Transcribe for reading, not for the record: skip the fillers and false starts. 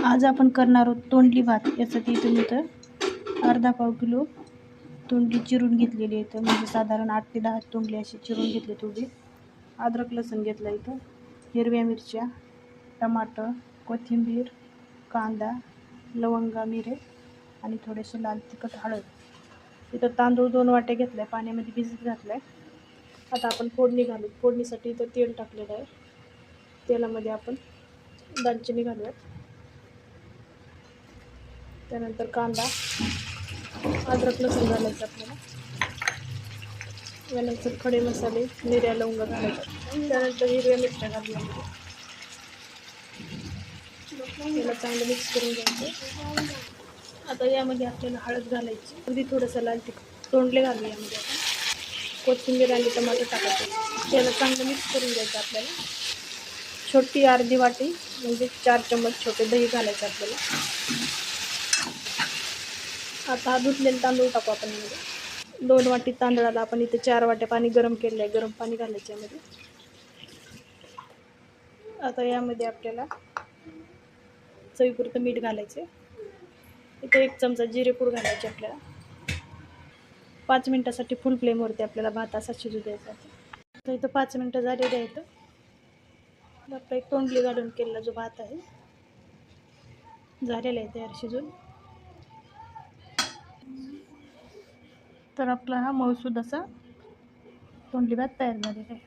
आज आपण करणार आहोत तोंडली भात. यासाठी इथून इथं अर्धा पाव किलो तोंडली चिरून घेतलेली आहे. इथं म्हणजे साधारण 8 ते 10 तोंडली अशी चिरून घेतली. थोडी अद्रक लसूण घेतला, इथं हिरव्या मिरच्या, टमाटर, कोथिंबीर, कांदा, लवंगा, मिरे आणि थोडेसे लाल तिखट, हळद. इथं तांदूळ 2 वाट्या घेतलाय, पाण्यामध्ये भिजत घातलाय. आता आपण फोडणी घालू. फोडणीसाठी इथं तेल टाकलेलं आहे. तेलामध्ये आपण दालचिनी घालूयात, त्यानंतर कांदा, अद्रक लसूण घालायचं आपल्याला, यानंतर खडे मसाले, मिऱ्या, लवंगा घालायचं, त्यानंतर हिरव्या मिरच्या घालूया. याला चांगलं मिक्स करून घ्यायचं. आता यामध्ये आपल्याला हळद घालायची, अगदी थोडंसं लाल तिखट, तोंडले घालू यामध्ये आपण, कोथिंबीर आणि टमाटर टाकायचं. याला चांगलं मिक्स करून घ्यायचं आपल्याला. छोटी अर्धी वाटी म्हणजे 4 चम्मच छोटे दही घालायचं आपल्याला. आता धुतलेले तांदूळ टाकू आपण यामध्ये. 2 वाटी तांदळाला आपण इथे 4 वाट्या पाणी गरम केलं आहे. गरम पाणी घालायचं यामध्ये. आता यामध्ये आपल्याला चवीपुरतं मीठ घालायचे. इथे 1 चमचा जिरेपूड घालायचे आपल्याला. 5 मिनिटासाठी फुल फ्लेमवरती आपल्याला भात असा शिजू द्यायचा. तर इथं 5 मिनिटं झालेले आहेत. आपला एक तोंडली घालून केलेला जो भात आहे झालेला आहे तयार शिजून. तर आपला हा मऊसूद असा तोंडली भात तयार झालेला आहे.